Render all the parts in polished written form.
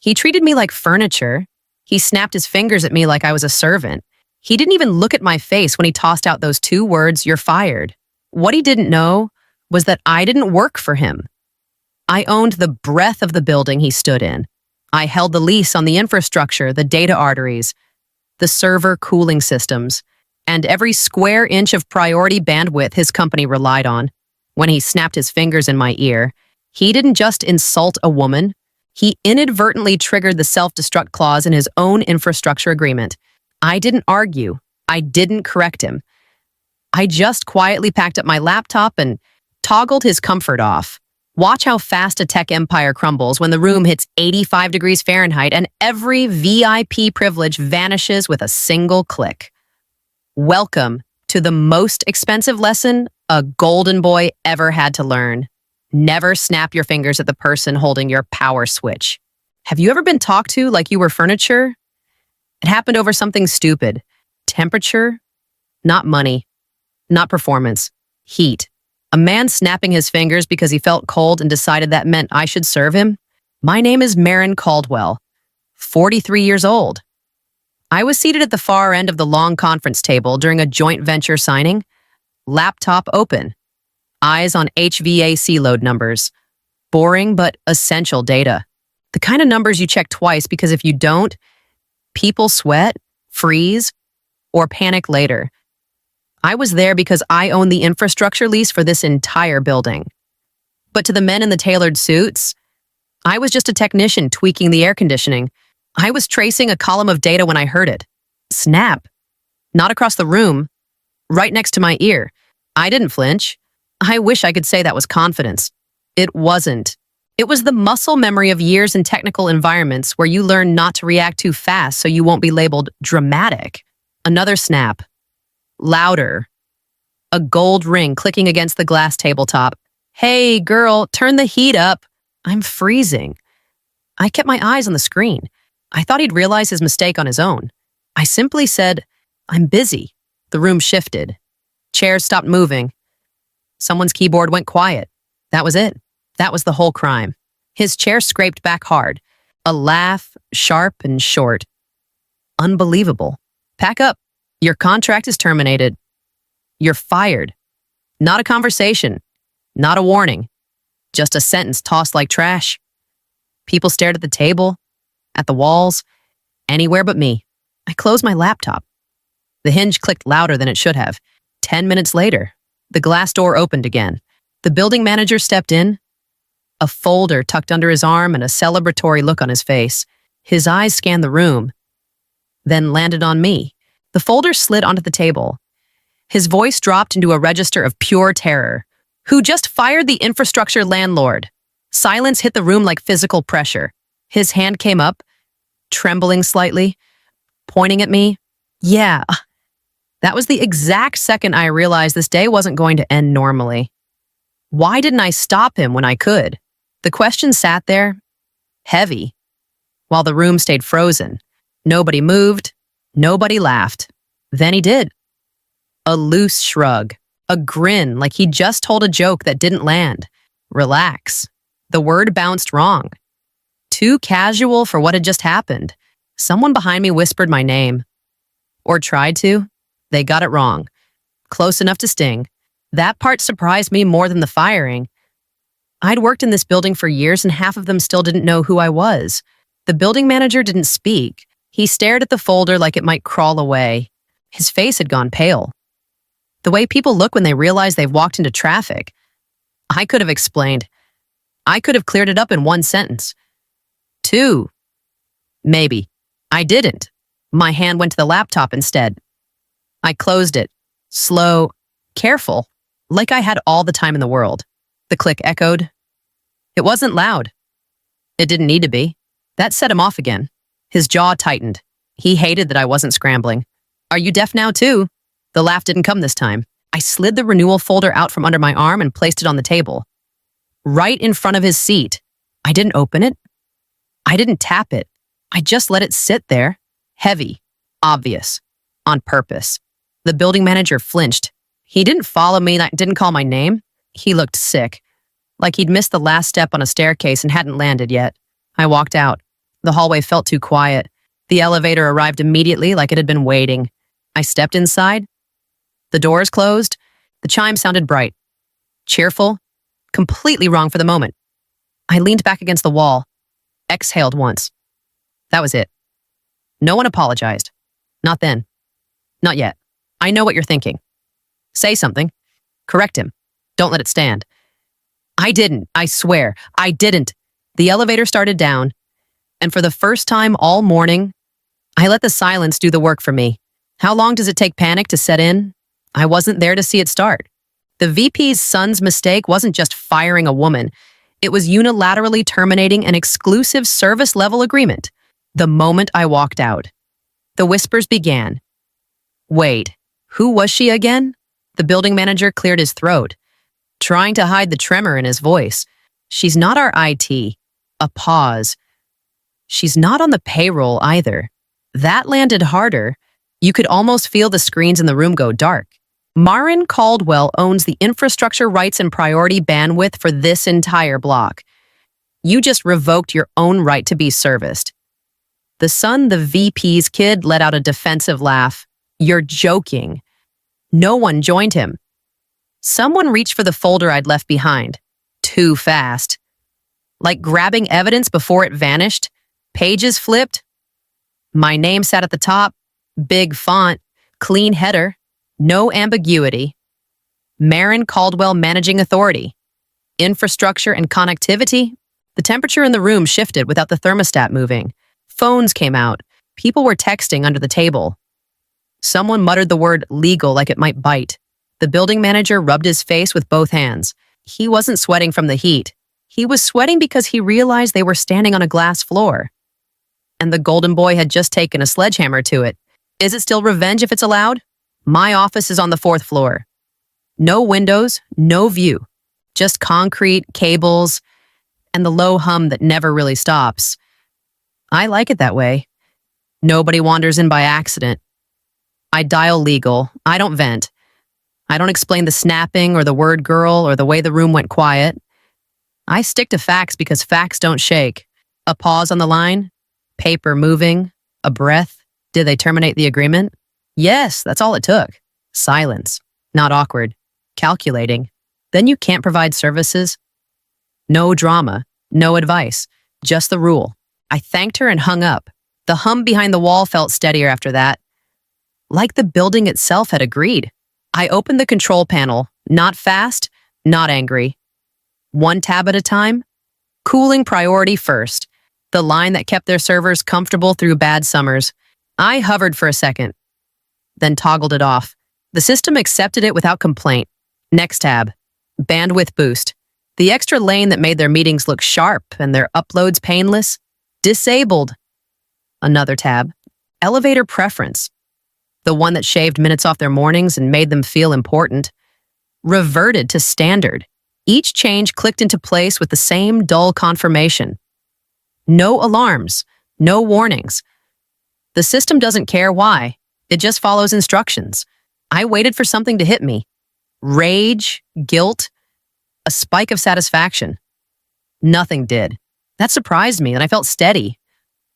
He treated me like furniture. He snapped his fingers at me like I was a servant. He didn't even look at my face when he tossed out those 2 words, "You're fired." What he didn't know was that I didn't work for him. I owned the breadth of the building he stood in. I held the lease on the infrastructure, the data arteries, the server cooling systems, and every square inch of priority bandwidth his company relied on. When he snapped his fingers in my ear, he didn't just insult a woman, he inadvertently triggered the self-destruct clause in his own infrastructure agreement. I didn't argue. I didn't correct him. I just quietly packed up my laptop and toggled his comfort off. Watch how fast a tech empire crumbles when the room hits 85 degrees Fahrenheit and every VIP privilege vanishes with a single click. Welcome to the most expensive lesson a golden boy ever had to learn. Never snap your fingers at the person holding your power switch. Have you ever been talked to like you were furniture? It happened over something stupid. Temperature, not money, not performance, heat. A man snapping his fingers because he felt cold and decided that meant I should serve him? My name is Marin Caldwell, 43 years old. I was seated at the far end of the long conference table during a joint venture signing, laptop open, eyes on HVAC load numbers, boring but essential data. The kind of numbers you check twice because if you don't, people sweat, freeze, or panic later. I was there because I own the infrastructure lease for this entire building. But to the men in the tailored suits, I was just a technician tweaking the air conditioning. I was tracing a column of data when I heard it. Snap. Not across the room, right next to my ear. I didn't flinch. I wish I could say that was confidence. It wasn't. It was the muscle memory of years in technical environments where you learn not to react too fast so you won't be labeled dramatic. Another snap. Louder. A gold ring clicking against the glass tabletop. Hey, girl, turn the heat up. I'm freezing. I kept my eyes on the screen. I thought he'd realize his mistake on his own. I simply said, I'm busy. The room shifted. Chairs stopped moving. Someone's keyboard went quiet. That was it. That was the whole crime. His chair scraped back hard. A laugh, sharp and short. Unbelievable. Pack up. Your contract is terminated. You're fired. Not a conversation. Not a warning. Just a sentence tossed like trash. People stared at the table, at the walls, anywhere but me. I closed my laptop. The hinge clicked louder than it should have. 10 minutes later, the glass door opened again. The building manager stepped in, a folder tucked under his arm and a celebratory look on his face. His eyes scanned the room, then landed on me. The folder slid onto the table. His voice dropped into a register of pure terror. Who just fired the infrastructure landlord? Silence hit the room like physical pressure. His hand came up, trembling slightly, pointing at me. Yeah. That was the exact second I realized this day wasn't going to end normally. Why didn't I stop him when I could? The question sat there, heavy, while the room stayed frozen. Nobody moved. Nobody laughed. Then he did. A loose shrug. A grin like he just told a joke that didn't land. Relax. The word bounced wrong. Too casual for what had just happened. Someone behind me whispered my name. Or tried to. They got it wrong. Close enough to sting. That part surprised me more than the firing. I'd worked in this building for years and half of them still didn't know who I was. The building manager didn't speak. He stared at the folder like it might crawl away. His face had gone pale. The way people look when they realize they've walked into traffic. I could have explained. I could have cleared it up in one sentence. 2. Maybe. I didn't. My hand went to the laptop instead. I closed it. Slow, careful, like I had all the time in the world. The click echoed. It wasn't loud. It didn't need to be. That set him off again. His jaw tightened. He hated that I wasn't scrambling. Are you deaf now too? The laugh didn't come this time. I slid the renewal folder out from under my arm and placed it on the table. Right in front of his seat. I didn't open it. I didn't tap it. I just let it sit there. Heavy. Obvious. On purpose. The building manager flinched. He didn't follow me, didn't call my name. He looked sick. Like he'd missed the last step on a staircase and hadn't landed yet. I walked out. The hallway felt too quiet. The elevator arrived immediately like it had been waiting. I stepped inside. The doors closed. The chime sounded bright, cheerful, completely wrong for the moment. I leaned back against the wall, exhaled once. That was it. No one apologized. Not then. Not yet. I know what you're thinking. Say something. Correct him. Don't let it stand. I didn't. I swear. I didn't. The elevator started down, and for the first time all morning, I let the silence do the work for me. How long does it take panic to set in? I wasn't there to see it start. The VP's son's mistake wasn't just firing a woman. It was unilaterally terminating an exclusive service-level agreement. The moment I walked out, the whispers began. Wait, who was she again? The building manager cleared his throat, trying to hide the tremor in his voice. She's not our IT. A pause. She's not on the payroll either. That landed harder. You could almost feel the screens in the room go dark. Marin Caldwell owns the infrastructure rights and priority bandwidth for this entire block. You just revoked your own right to be serviced. The son, the VP's kid, let out a defensive laugh. You're joking. No one joined him. Someone reached for the folder I'd left behind. Too fast. Like grabbing evidence before it vanished. Pages flipped. My name sat at the top. Big font. Clean header. No ambiguity. Marin Caldwell Managing Authority. Infrastructure and connectivity. The temperature in the room shifted without the thermostat moving. Phones came out. People were texting under the table. Someone muttered the word legal like it might bite. The building manager rubbed his face with both hands. He wasn't sweating from the heat. He was sweating because he realized they were standing on a glass floor. And the golden boy had just taken a sledgehammer to it. Is it still revenge if it's allowed? My office is on the 4th floor. No windows, no view. Just concrete, cables, and the low hum that never really stops. I like it that way. Nobody wanders in by accident. I dial legal. I don't vent. I don't explain the snapping or the word girl or the way the room went quiet. I stick to facts because facts don't shake. A pause on the line, paper moving, a breath. Did they terminate the agreement? Yes, that's all it took. Silence. Not awkward. Calculating. Then you can't provide services. No drama. No advice. Just the rule. I thanked her and hung up. The hum behind the wall felt steadier after that. Like the building itself had agreed. I opened the control panel. Not fast, not angry. One tab at a time. Cooling priority first. The line that kept their servers comfortable through bad summers. I hovered for a second, then toggled it off. The system accepted it without complaint. Next tab. Bandwidth boost. The extra lane that made their meetings look sharp and their uploads painless. Disabled. Another tab. Elevator preference. The one that shaved minutes off their mornings and made them feel important. Reverted to standard. Each change clicked into place with the same dull confirmation. No alarms. No warnings. The system doesn't care why. It just follows instructions. I waited for something to hit me. Rage, guilt, a spike of satisfaction. Nothing did. That surprised me, and I felt steady,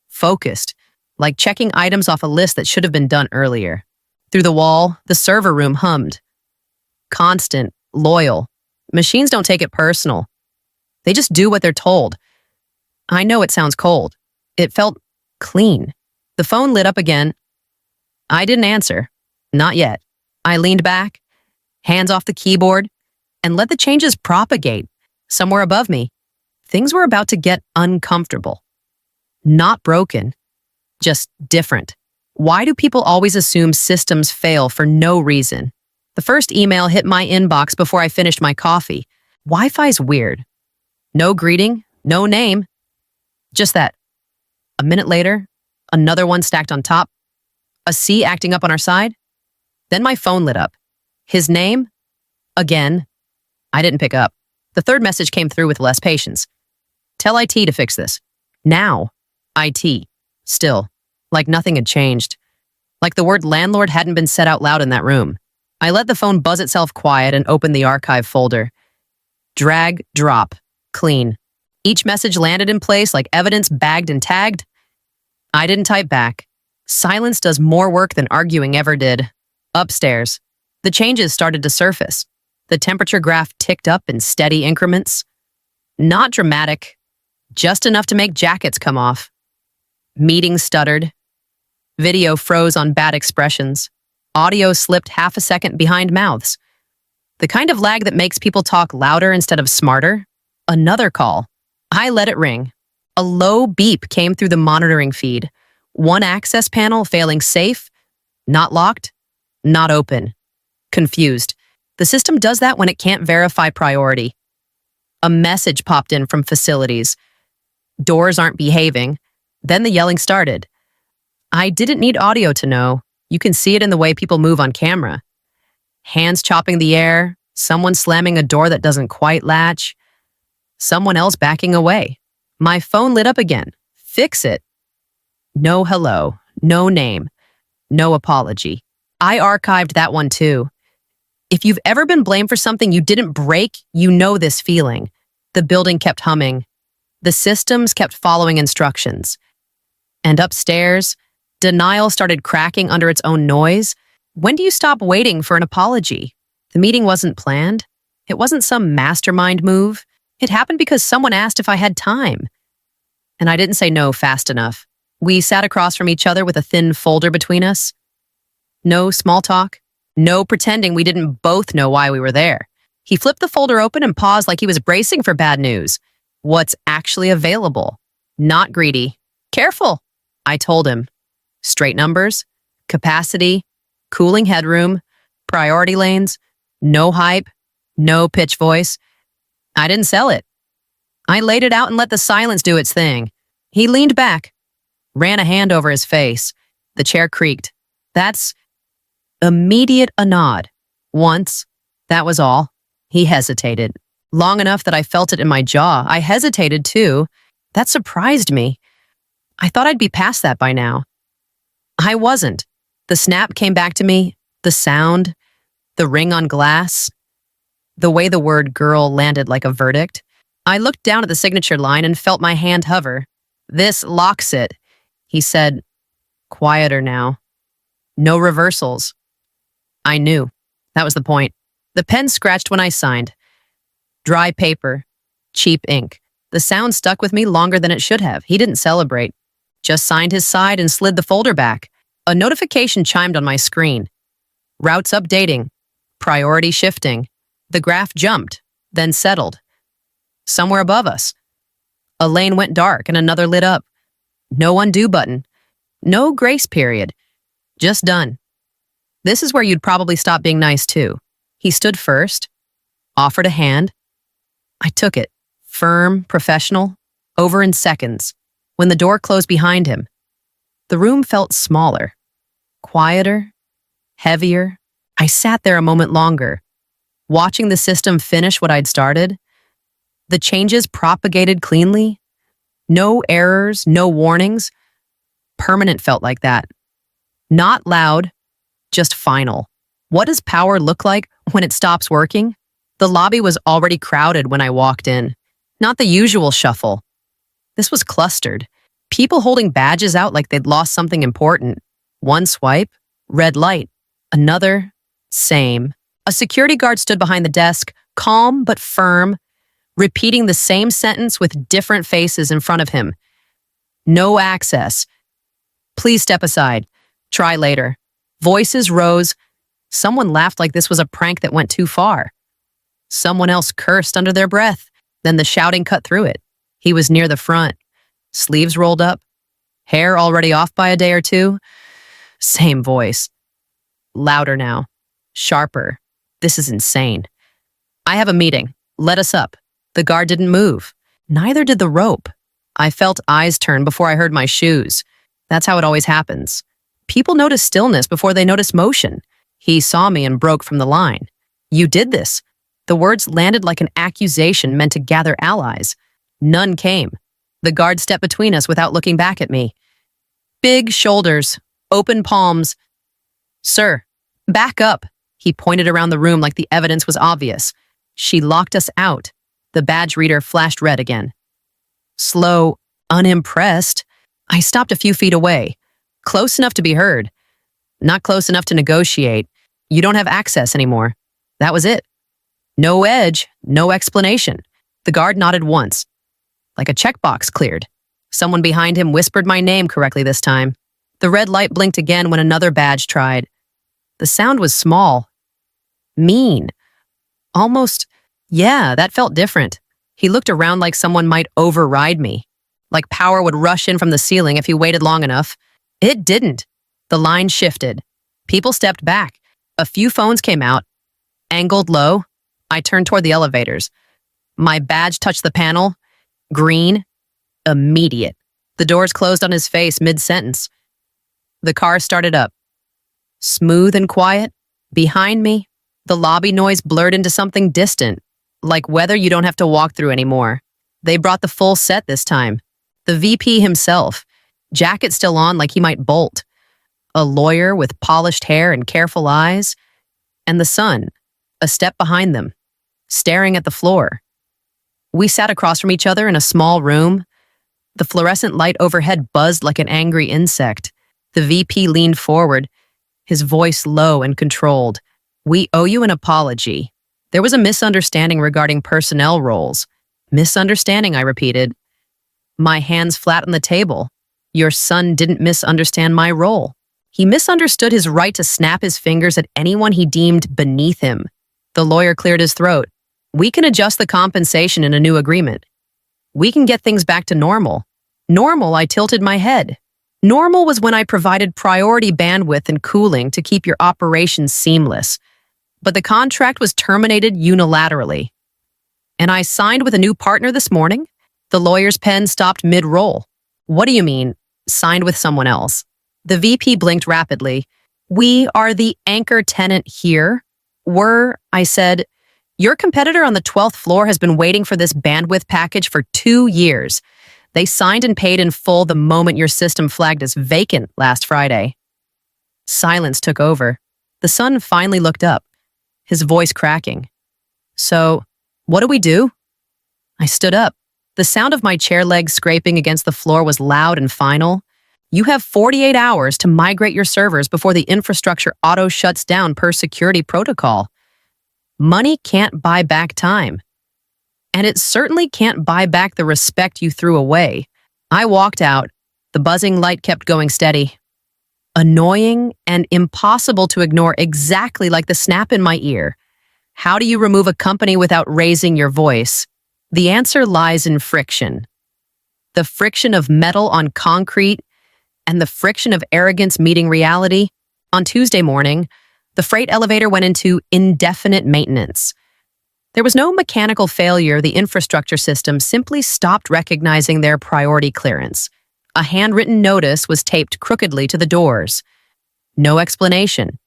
focused, like checking items off a list that should have been done earlier. Through the wall, the server room hummed. Constant, loyal. Machines don't take it personal. They just do what they're told. I know it sounds cold. It felt clean. The phone lit up again. I didn't answer. Not yet. I leaned back, hands off the keyboard, and let the changes propagate. Somewhere above me, things were about to get uncomfortable. Not broken, just different. Why do people always assume systems fail for no reason? The first email hit my inbox before I finished my coffee. Wi-Fi's weird. No greeting, no name. Just that. A minute later, another one stacked on top. A C acting up on our side. Then my phone lit up. His name? Again. I didn't pick up. The third message came through with less patience. Tell IT to fix this. Now. IT. Still. Like nothing had changed. Like the word landlord hadn't been said out loud in that room. I let the phone buzz itself quiet and opened the archive folder. Drag, drop. Clean. Each message landed in place like evidence bagged and tagged. I didn't type back. Silence does more work than arguing ever did. Upstairs, the changes started to surface. The temperature graph ticked up in steady increments. Not dramatic, just enough to make jackets come off. Meetings stuttered. Video froze on bad expressions. Audio slipped half a second behind mouths. The kind of lag that makes people talk louder instead of smarter. Another call. I let it ring. A low beep came through the monitoring feed. One access panel failing safe, not locked, not open. Confused. The system does that when it can't verify priority. A message popped in from facilities. Doors aren't behaving. Then the yelling started. I didn't need audio to know. You can see it in the way people move on camera. Hands chopping the air, someone slamming a door that doesn't quite latch, someone else backing away. My phone lit up again. Fix it. No hello, no name, no apology. I archived that one too. If you've ever been blamed for something you didn't break, you know this feeling. The building kept humming. The systems kept following instructions. And upstairs, denial started cracking under its own noise. When do you stop waiting for an apology? The meeting wasn't planned. It wasn't some mastermind move. It happened because someone asked if I had time. And I didn't say no fast enough. We sat across from each other with a thin folder between us. No small talk. No pretending we didn't both know why we were there. He flipped the folder open and paused like he was bracing for bad news. What's actually available? Not greedy. Careful, I told him. Straight numbers, capacity, cooling headroom, priority lanes, no hype, no pitch voice. I didn't sell it. I laid it out and let the silence do its thing. He leaned back, ran a hand over his face. The chair creaked. That's immediate a nod. Once, that was all. He hesitated. Long enough that I felt it in my jaw. I hesitated too. That surprised me. I thought I'd be past that by now. I wasn't. The snap came back to me, the sound, the ring on glass, the way the word girl landed like a verdict. I looked down at the signature line and felt my hand hover. This locks it, he said. Quieter now. No reversals. I knew. That was the point. The pen scratched when I signed. Dry paper. Cheap ink. The sound stuck with me longer than it should have. He didn't celebrate. Just signed his side and slid the folder back. A notification chimed on my screen. Routes updating. Priority shifting. The graph jumped, then settled. Somewhere above us. A lane went dark and another lit up. No undo button. No grace period. Just done. This is where you'd probably stop being nice too. He stood first, offered a hand. I took it. Firm, professional, over in seconds. When the door closed behind him, the room felt smaller, quieter, heavier. I sat there a moment longer, watching the system finish what I'd started. The changes propagated cleanly. No errors, no warnings. Permanent felt like that. Not loud, just final. What does power look like when it stops working? The lobby was already crowded when I walked in. Not the usual shuffle. This was clustered. People holding badges out like they'd lost something important. One swipe, red light. Another, same. A security guard stood behind the desk, calm but firm, repeating the same sentence with different faces in front of him. No access. Please step aside. Try later. Voices rose. Someone laughed like this was a prank that went too far. Someone else cursed under their breath. Then the shouting cut through it. He was near the front. Sleeves rolled up. Hair already off by a day or two. Same voice. Louder now. Sharper. This is insane. I have a meeting. Let us up. The guard didn't move. Neither did the rope. I felt eyes turn before I heard my shoes. That's how it always happens. People notice stillness before they notice motion. He saw me and broke from the line. You did this. The words landed like an accusation meant to gather allies. None came. The guard stepped between us without looking back at me. Big shoulders, open palms. Sir, back up. He pointed around the room like the evidence was obvious. She locked us out. The badge reader flashed red again. Slow, unimpressed. I stopped a few feet away, close enough to be heard, not close enough to negotiate. You don't have access anymore. That was it. No edge, no explanation. The guard nodded once, like a checkbox cleared. Someone behind him whispered my name correctly this time. The red light blinked again when another badge tried. The sound was small. Mean. Almost, yeah, that felt different. He looked around like someone might override me, like power would rush in from the ceiling if he waited long enough. It didn't. The line shifted. People stepped back. A few phones came out. Angled low, I turned toward the elevators. My badge touched the panel. Green. Immediate. The doors closed on his face mid-sentence. The car started up. Smooth and quiet. Behind me, the lobby noise blurred into something distant, like weather you don't have to walk through anymore. They brought the full set this time. The VP himself, jacket still on like he might bolt. A lawyer with polished hair and careful eyes. And the son, a step behind them, staring at the floor. We sat across from each other in a small room. The fluorescent light overhead buzzed like an angry insect. The VP leaned forward, his voice low and controlled. We owe you an apology. There was a misunderstanding regarding personnel roles. Misunderstanding, I repeated. My hands flat on the table. Your son didn't misunderstand my role. He misunderstood his right to snap his fingers at anyone he deemed beneath him. The lawyer cleared his throat. We can adjust the compensation in a new agreement. We can get things back to normal. Normal, I tilted my head. Normal was when I provided priority bandwidth and cooling to keep your operations seamless. But the contract was terminated unilaterally. And I signed with a new partner this morning? The lawyer's pen stopped mid-roll. What do you mean, signed with someone else? The VP blinked rapidly. We are the anchor tenant here. I said, your competitor on the 12th floor has been waiting for this bandwidth package for 2 years. They signed and paid in full the moment your system flagged as vacant last Friday. Silence took over. The son finally looked up, his voice cracking. So, what do we do? I stood up. The sound of my chair legs scraping against the floor was loud and final. You have 48 hours to migrate your servers before the infrastructure auto shuts down per security protocol. Money can't buy back time. And it certainly can't buy back the respect you threw away. I walked out. The buzzing light kept going steady. Annoying and impossible to ignore, exactly like the snap in my ear. How do you remove a company without raising your voice? The answer lies in friction. The friction of metal on concrete and the friction of arrogance meeting reality. On Tuesday morning, the freight elevator went into indefinite maintenance. There was no mechanical failure. The infrastructure system simply stopped recognizing their priority clearance. A handwritten notice was taped crookedly to the doors. No explanation.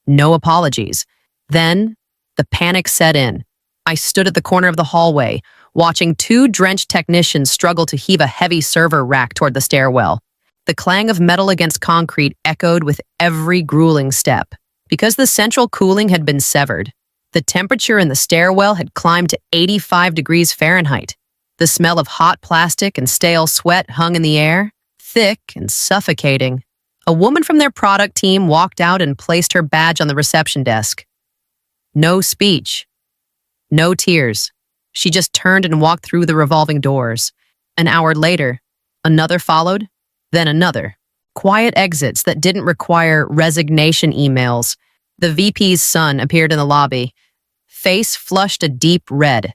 No apologies. Then, the panic set in. I stood at the corner of the hallway, watching 2 drenched technicians struggle to heave a heavy server rack toward the stairwell. The clang of metal against concrete echoed with every grueling step. Because the central cooling had been severed, the temperature in the stairwell had climbed to 85 degrees Fahrenheit. The smell of hot plastic and stale sweat hung in the air, thick and suffocating. A woman from their product team walked out and placed her badge on the reception desk. No speech. No tears. She just turned and walked through the revolving doors. An hour later, another followed, then another. Quiet exits that didn't require resignation emails. The VP's son appeared in the lobby. Face flushed a deep red,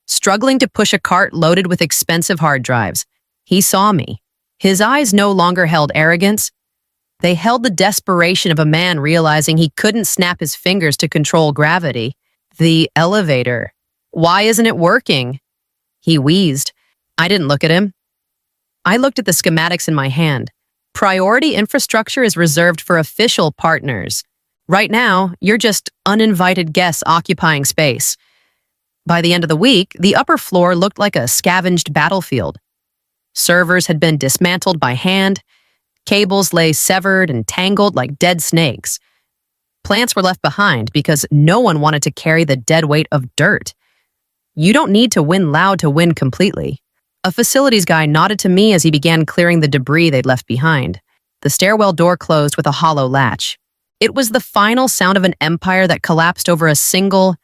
struggling to push a cart loaded with expensive hard drives. He saw me. His eyes no longer held arrogance. They held the desperation of a man realizing he couldn't snap his fingers to control gravity. The elevator. Why isn't it working? He wheezed. I didn't look at him. I looked at the schematics in my hand. Priority infrastructure is reserved for official partners. Right now, you're just uninvited guests occupying space. By the end of the week, the upper floor looked like a scavenged battlefield. Servers had been dismantled by hand. Cables lay severed and tangled like dead snakes. Plants were left behind because no one wanted to carry the dead weight of dirt. You don't need to win loud to win completely. A facilities guy nodded to me as he began clearing the debris they'd left behind. The stairwell door closed with a hollow latch. It was the final sound of an empire that collapsed over a single,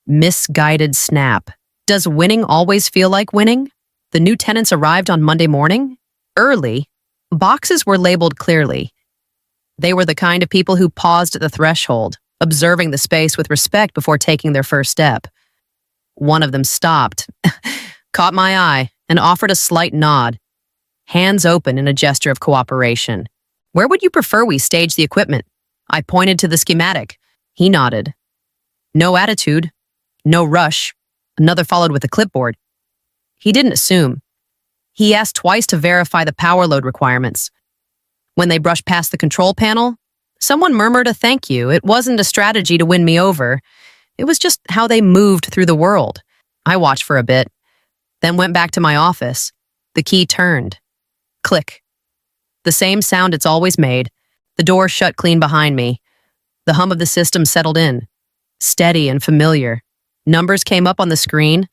misguided snap. Does winning always feel like winning? The new tenants arrived on Monday morning. Early. Boxes were labeled clearly. They were the kind of people who paused at the threshold, observing the space with respect before taking their first step. One of them stopped, caught my eye, and offered a slight nod, hands open in a gesture of cooperation. Where would you prefer we stage the equipment? I pointed to the schematic. He nodded. No attitude, no rush. Another followed with a clipboard. He didn't assume. He asked twice to verify the power load requirements. When they brushed past the control panel, someone murmured a thank you. It wasn't a strategy to win me over. It was just how they moved through the world. I watched for a bit, then went back to my office. The key turned. Click. The same sound it's always made. The door shut clean behind me. The hum of the system settled in, steady and familiar. Numbers came up on the screen.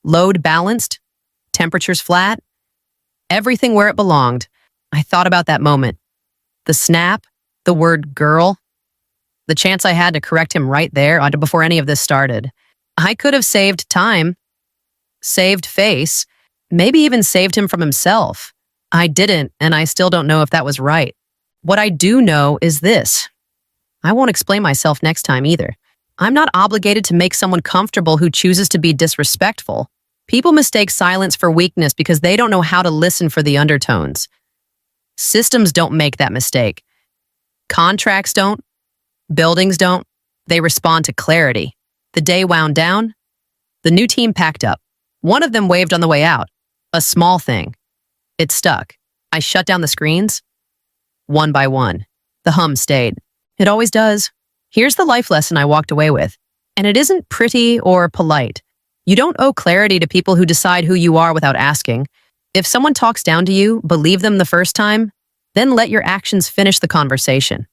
Load balanced. Temperatures flat. Everything where it belonged. I thought about that moment. The snap, the word girl, the chance I had to correct him right there before any of this started. I could have saved time, saved face, maybe even saved him from himself. I didn't, and I still don't know if that was right. What I do know is this. I won't explain myself next time either. I'm not obligated to make someone comfortable who chooses to be disrespectful. People mistake silence for weakness because they don't know how to listen for the undertones. Systems don't make that mistake. Contracts don't. Buildings don't. They respond to clarity. The day wound down. The new team packed up. One of them waved on the way out. A small thing. It stuck. I shut down the screens. One by one. The hum stayed. It always does. Here's the life lesson I walked away with. And it isn't pretty or polite. You don't owe clarity to people who decide who you are without asking. If someone talks down to you, believe them the first time, then let your actions finish the conversation.